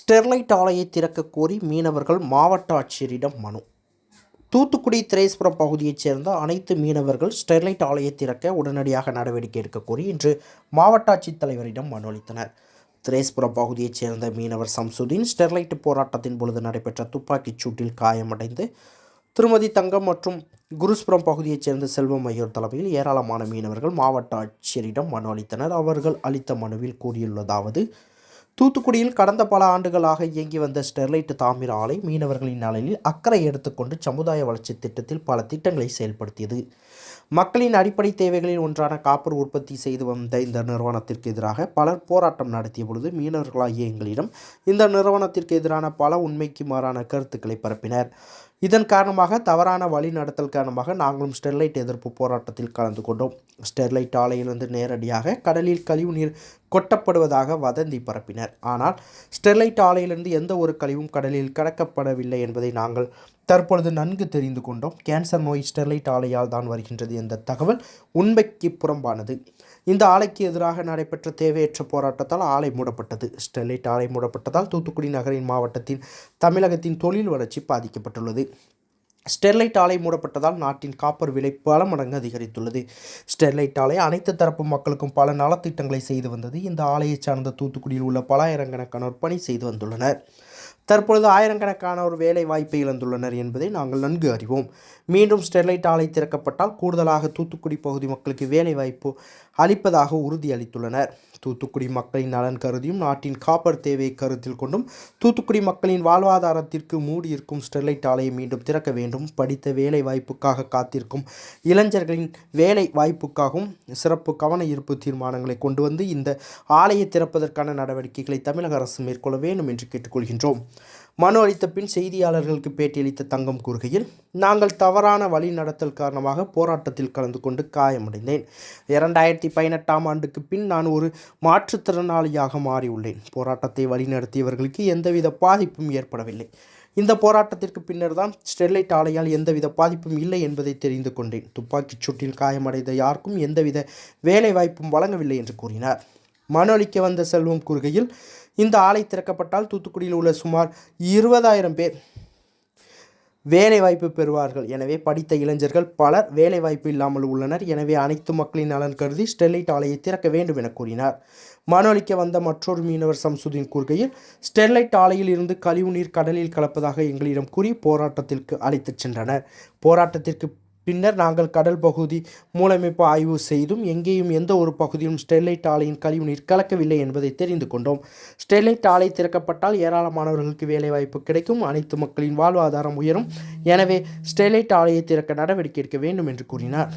Sterlite ஆலையை திறக்க கோரி மீனவர்கள் மாவட்ட ஆட்சியரிடம் மனு. தூத்துக்குடி திரேஸ்புரம் பகுதியைச் சேர்ந்த அனைத்து மீனவர்கள் ஸ்டெர்லைட் ஆலையை திறக்க உடனடியாக நடவடிக்கை எடுக்க கோரி இன்று மாவட்ட ஆட்சித்தலைவரிடம் மனு அளித்தனர். திரேஸ்புரம் பகுதியைச் சேர்ந்த மீனவர் சம்சுதீன் ஸ்டெர்லைட் போராட்டத்தின் பொழுது நடைபெற்ற துப்பாக்கிச் சூட்டில் காயமடைந்து திருமதி தங்கம் மற்றும் குருஸ்புரம் பகுதியைச் சேர்ந்த செல்வம் ஐயர் தலைமையில் ஏராளமான மீனவர்கள் மாவட்ட ஆட்சியரிடம் மனு அளித்தனர். அவர்கள் அளித்த மனுவில் கூறியுள்ளதாவது: தூத்துக்குடியில் கடந்த பல ஆண்டுகளாக இயங்கி வந்த ஸ்டெர்லைட் தாமிர ஆலை மீனவர்களின் நலனில் அக்கறை எடுத்துக்கொண்டு சமுதாய வளர்ச்சி திட்டத்தில் பல திட்டங்களை செயல்படுத்தியது. மக்களின் அடிப்படை தேவைகளில் ஒன்றான காப்பர் உற்பத்தி செய்து வந்த இந்த நிறுவனத்திற்கு எதிராக பலர் போராட்டம் நடத்திய பொழுது மீனவர்களாகிய எங்களிடம் இந்த நிறுவனத்திற்கு எதிரான பல உண்மைக்கு மாறான கருத்துக்களை பரப்பினர். இதன் காரணமாக தவறான வழி நடத்தல் காரணமாக நாங்களும் ஸ்டெர்லைட் எதிர்ப்பு போராட்டத்தில் கலந்து கொண்டோம். ஸ்டெர்லைட் ஆலையிலிருந்து நேரடியாக கடலில் கழிவுநீர் கொட்டப்படுவதாக வதந்தி பரப்பினர். ஆனால் ஸ்டெர்லைட் ஆலையிலிருந்து எந்த ஒரு கழிவும் கடலில் கடக்கப்படவில்லை என்பதை நாங்கள் தற்பொழுது நன்கு தெரிந்து கொண்டோம். கேன்சர் நோய் ஸ்டெர்லைட் ஆலையால் தான் வருகின்றது என்ற தகவல் உண்மைக்கு புறம்பானது. இந்த ஆலைக்கு எதிராக நடைபெற்ற தேவையற்ற போராட்டத்தால் ஆலை மூடப்பட்டது. ஸ்டெர்லைட் ஆலை மூடப்பட்டதால் தூத்துக்குடி நகரின் மாவட்டத்தின் தமிழகத்தின் தொழில் வளர்ச்சி பாதிக்கப்பட்டுள்ளது. ஸ்டெர்லைட் ஆலை மூடப்பட்டதால் நாட்டின் காப்பர் விலை பல மடங்கு அதிகரித்துள்ளது. ஸ்டெர்லைட் ஆலை அனைத்து தரப்பு மக்களுக்கும் பல நலத்திட்டங்களை செய்து வந்தது. இந்த ஆலையை சார்ந்த தூத்துக்குடியில் உள்ள பல ஆயிரக்கணக்கானோர் பணி செய்து வந்துள்ளனர். தற்பொழுது ஆயிரக்கணக்கானோர் வேலை வாய்ப்பை இழந்துள்ளனர் என்பதை நாங்கள் நன்கு அறிவோம். மீண்டும் ஸ்டெர்லைட் ஆலை திறக்கப்பட்டால் கூடுதலாக தூத்துக்குடி பகுதி மக்களுக்கு வேலை வாய்ப்பு அளிப்பதாக உறுதியளித்துள்ளனர். தூத்துக்குடி மக்களின் நலன் கருதியும் நாட்டின் காப்பர் தேவையை கருத்தில் கொண்டும் தூத்துக்குடி மக்களின் வாழ்வாதாரத்திற்கு மூடியிருக்கும் ஸ்டெர்லைட் ஆலையை மீண்டும் திறக்க வேண்டும். படித்த வேலை வாய்ப்புக்காக காத்திருக்கும் இளைஞர்களின் வேலை வாய்ப்புக்காகவும் சிறப்பு கவன ஈர்ப்பு தீர்மானங்களை கொண்டு வந்து இந்த ஆலையை திறப்பதற்கான நடவடிக்கைகளை தமிழக அரசு மேற்கொள்ள வேண்டும் என்று கேட்டுக்கொள்கின்றோம். மனு அளித்த பின் செய்தியாளர்களுக்கு பேட்டியளித்த தங்கம் கூறுகையில், நாங்கள் தவறான வழி நடத்தல் காரணமாக போராட்டத்தில் கலந்து கொண்டு காயமடைந்தேன். 2018ஆம் ஆண்டுக்கு பின் நான் ஒரு மாற்றுத்திறனாளியாக மாறியுள்ளேன். போராட்டத்தை வழிநடத்தியவர்களுக்கு எந்தவித பாதிப்பும் ஏற்படவில்லை. இந்த போராட்டத்திற்கு பின்னர் தான் ஸ்டெர்லைட் ஆலையால் எந்தவித பாதிப்பும் இல்லை என்பதை தெரிந்து கொண்டேன். துப்பாக்கிச் சூட்டில் காயமடைந்த யாருக்கும் எந்தவித வேலை வாய்ப்பும் வழங்கவில்லை என்று கூறினார். மனு அளிக்க வந்த செல்வம் கூறுகையில், இந்த ஆலை திறக்கப்பட்டால் தூத்துக்குடியில் உள்ள சுமார் 20,000 பேர் வேலைவாய்ப்பு பெறுவார்கள். எனவே படித்த இளைஞர்கள் பலர் வேலைவாய்ப்பு இல்லாமல் உள்ளனர். எனவே அனைத்து மக்களின் நலன் கருதி ஸ்டெர்லைட் ஆலையை திறக்க வேண்டும் என கூறினார். மனு அளிக்க வந்த மற்றொரு மீனவர் சம்சுதீன் கூறுகையில், ஸ்டெர்லைட் ஆலையில் இருந்து கழிவுநீர் கடலில் கலப்பதாக எங்களிடம் கூறி போராட்டத்திற்கு அழைத்துச் சென்றனர். போராட்டத்திற்கு பின்னர் நாங்கள் கடல் பகுதி மூலமைப்பு ஆய்வு செய்தும் எங்கேயும் எந்த ஒரு பகுதியும் ஸ்டெர்லைட் ஆலையின் கழிவுநீர் கலக்கவில்லை என்பதை தெரிந்து கொண்டோம். ஸ்டெர்லைட் ஆலை திறக்கப்பட்டால் ஏராளமானவர்களுக்கு வேலைவாய்ப்பு கிடைக்கும், அனைத்து மக்களின் வாழ்வாதாரம் உயரும். எனவே ஸ்டெர்லைட் ஆலையை திறக்க நடவடிக்கை எடுக்க வேண்டும் என்று கூறினார்.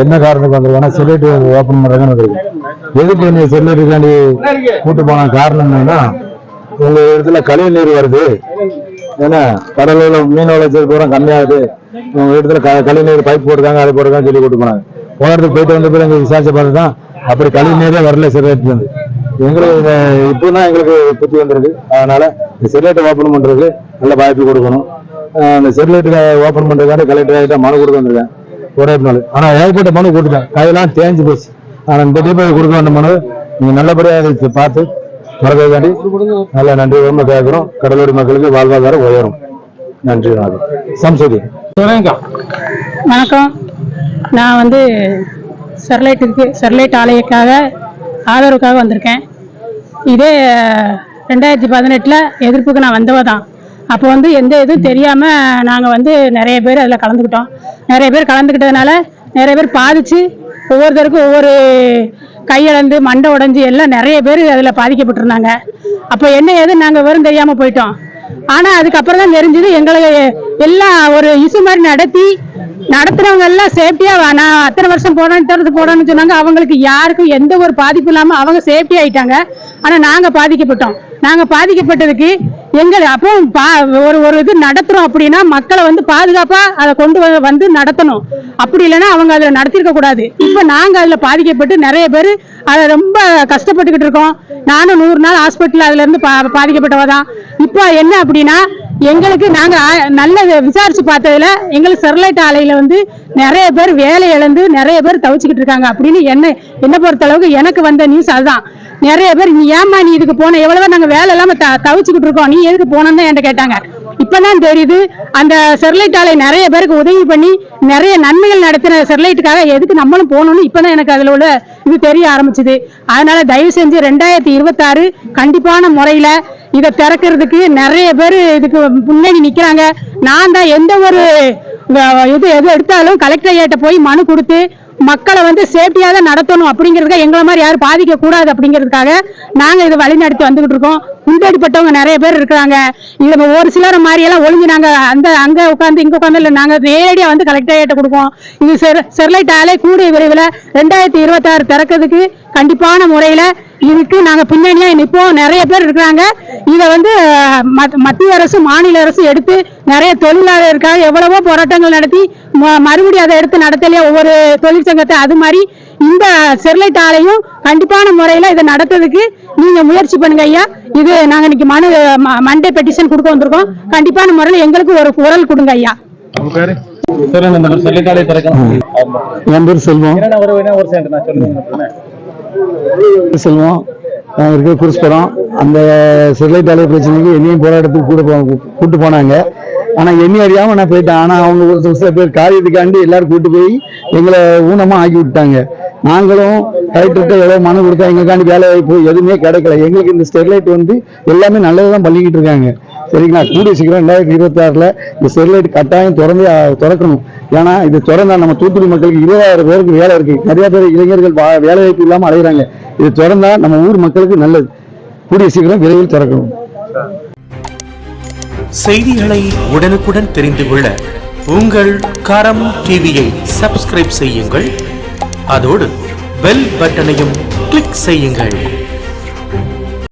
என்ன காரணத்துக்கு வந்திருக்காங்க ஸ்டெர்லைட் ஓபன் பண்றாங்கன்னு எதுக்கு நீ ஸ்டெர்லைட்டுக்காண்டி கூட்டு போன காரணம் என்னன்னா, உங்க இடத்துல கழிவு நீர் வருது, ஏன்னா கடலூர்ல மீன் வளர்ச்சி பூரா கம்மியாகுது, உங்க இடத்துல கழிவு நீர் பைப் போட்டுருக்காங்க, அதை போட்டுருக்காங்க சொல்லி கூட்டு போனாங்க. போனதுக்கு போயிட்டு வந்த பிறகு எங்களுக்கு விசாரிச்ச பார்த்துதான் அப்படி கழிவு நீரே வரல ஸ்டெர்லைட் வந்து. எங்களுக்கு இப்பதான் எங்களுக்கு புத்தி வந்திருக்கு. அதனால இந்த ஸ்டெர்லைட்டை ஓபன் பண்றதுக்கு நல்ல வாய்ப்பு கொடுக்கணும். அந்த ஸ்டெர்லைட்டை ஓபன் பண்றதுக்காண்டி கலெக்டர் ஆகிட்ட மனு கொடுக்க வந்திருக்கேன் ஒரே நாள். ஆனா ஏகப்பட்ட மனு கொடுத்துட்டேன், கையெல்லாம் தேஞ்சு போச்சு. ஆனா இந்த டைப் கொடுக்க வேண்டிய மனு நீங்க நல்லபடியாக பார்த்து வரவேண்டி நல்ல நன்றி ரொம்ப கேட்கிறோம். கடலூர் மக்களுக்கு வாழ்வாதாரம் உயரும். நன்றி. சம்சுதி. வணக்கம். நான் ஸ்டெர்லைட் ஆலைக்காக ஆதரவுக்காக வந்திருக்கேன். இதே 2018 எதிர்ப்புக்கு நான் வந்தவ தான். அப்போ எந்த இதுவும் தெரியாமல் நாங்கள் நிறைய பேர் அதில் கலந்துக்கிட்டோம். நிறைய பேர் கலந்துக்கிட்டதுனால நிறைய பேர் பாதிச்சு ஒவ்வொருத்தருக்கும் ஒவ்வொரு கையிழந்து மண்டை உடைஞ்சு எல்லாம் நிறைய பேர் அதில் பாதிக்கப்பட்டிருந்தாங்க. அப்போ என்ன ஏது நாங்கள் வெறும் தெரியாமல் போயிட்டோம். ஆனால் அதுக்கப்புறம் தான் தெரிஞ்சது எங்களை எல்லாம் ஒரு இசு மாதிரி நடத்துறவங்க எல்லாம் சேஃப்டியாக நான் அத்தனை வருஷம் போடணும்னு சொன்னாங்க. அவங்களுக்கு யாருக்கும் எந்த ஒரு பாதிப்பு இல்லாமல் அவங்க சேஃப்டி ஆகிட்டாங்க. ஆனால் நாங்கள் பாதிக்கப்பட்டோம். நாங்கள் பாதிக்கப்பட்டதுக்கு எங்களை அப்போ ஒரு இது நடத்துகிறோம் அப்படின்னா மக்களை பாதுகாப்பாக அதை கொண்டு வந்து நடத்தணும். அப்படி இல்லைன்னா அவங்க அதில் நடத்திருக்க கூடாது. இப்போ நாங்கள் அதில் பாதிக்கப்பட்டு நிறைய பேர் அதை ரொம்ப கஷ்டப்பட்டுக்கிட்டு இருக்கோம். நானும் 100 நாள் ஹாஸ்பிட்டல் அதுலேருந்து பாதிக்கப்பட்டவ தான். இப்போ என்ன அப்படின்னா எங்களுக்கு நாங்கள் நல்ல விசாரிச்சு பார்த்ததுல எங்களுக்கு ஸ்டெர்லைட் ஆலையில் நிறைய பேர் வேலை இழந்து நிறைய பேர் தவிச்சுக்கிட்டு இருக்காங்க அப்படின்னு என்ன பொறுத்த அளவுக்கு எனக்கு வந்த நியூஸ் அதுதான். நிறைய பேர் நீ ஏமா நீ இதுக்கு போன, எவ்வளவு நாங்க வேலை இல்லாம தவிச்சுக்கிட்டு இருக்கோம், நீ எதுக்கு போனோன்னு தான் என்கிட்ட கேட்டாங்க. இப்பதான் தெரியுது அந்த ஸ்டெர்லைட் ஆலை நிறைய பேருக்கு உதவி பண்ணி நிறைய நன்மைகள் நடத்தின ஸ்டெர்லைட்டுக்காக எதுக்கு நம்மளும் போகணும்னு இப்பதான் எனக்கு அதுல உள்ள இது தெரிய ஆரம்பிச்சுது. அதனால தயவு செஞ்சு 2026 கண்டிப்பான முறையில இதை திறக்கிறதுக்கு நிறைய பேர் இதுக்கு முன்னாடி நிக்கிறாங்க. நான் தான் எந்த ஒரு எது எடுத்தாலும் கலெக்டர் ஐயாட்ட போய் மனு கொடுத்து மக்களை வந்து சேஃப்டியா தான் நடத்தணும் அப்படிங்கிறதுக்காக, எங்களை மாதிரி யாரும் பாதிக்க கூடாது அப்படிங்கிறதுக்காக நாங்க இதை வழிநடத்தி வந்துகிட்டு இருக்கோம். குண்டடிப்பட்டவங்க நிறைய பேர் இருக்கிறாங்க. இதுல ஒரு சிலர் மாதிரி எல்லாம் ஒளிஞ்சு நாங்க அங்க உட்காந்து இங்க உட்காந்து இல்லை, நாங்க நேரடியா வந்து கலெக்டர் ஐயாட்ட கொடுப்போம். இது ஸ்டெர்லைட் ஆலை கூடிய விரைவில் 2026 திறக்கிறதுக்கு கண்டிப்பான முறையில இதுக்கு நாங்க பின்னணியா நிற்போம். நிறைய பேர் இருக்கிறாங்க. இதை வந்து மத்திய அரசு மாநில அரசு எடுத்து நிறைய தொழிலாளருக்காக எவ்வளவோ போராட்டங்கள் நடத்தி மறுபடியும் அதை எடுத்து நடத்தலையா ஒவ்வொரு தொழிற்சங்கத்தை, அது மாதிரி இந்த ஸ்டெர்லைட் ஆலையும் கண்டிப்பான முறையில இதை நடத்துறதுக்கு நீங்க முயற்சி பண்ணுங்க ஐயா. இது நாங்க இன்னைக்கு மண்டே பெட்டிஷன் கொடுக்க வந்திருக்கோம். கண்டிப்பான முறையில எங்களுக்கு ஒரு குரல் கொடுங்க ஐயா. என் பேர் செல்வம். செல்வம் இருக்க குறிப்பிடம். அந்த ஸ்டெர்லைட் ஆலை பிரச்சனைக்கு என்னையும் போராட்டத்துக்கு கூட்டு போனாங்க. ஆனா என்னை அறியாம நான் போயிட்டேன். ஆனா அவங்க ஒரு சில பேர் காரியத்துக்காண்டி எல்லாரும் கூட்டு போய் எங்களை ஊனமா ஆக்கி விட்டாங்க. நாங்களும் கலெக்டர்கிட்ட எவ்வளவு மனு கொடுத்தா எங்களுக்காண்டி வேலை வாய்ப்பு எதுவுமே கிடைக்கல. எங்களுக்கு இந்த ஸ்டெர்லைட் வந்து எல்லாமே நல்லதான் பண்ணிக்கிட்டு இருக்காங்க. சரிங்களா, கூடிய சீக்கிரம் 2026 இந்த ஸ்டெர்லைட் கட்டாயம் திறக்கணும். ஏன்னா இது திறந்தா நம்ம தூத்துக்குடி மக்களுக்கு 20,000 பேருக்கு வேலை இருக்கு. நிறைய பேர் இளைஞர்கள் வேலை வாய்ப்பு இல்லாம அலைகிறாங்க. இது திறந்தா நம்ம ஊர் மக்களுக்கு நல்லது. கூடிய சீக்கிரம் விரைவில் திறக்கணும். செய்திகளை உடனுக்குடன் தெரிந்து கொள்ள உங்கள் கரம் டிவியை சப்ஸ்கிரைப் செய்யுங்கள். அதோடு பெல் பட்டனையும் கிளிக் செய்யுங்கள்.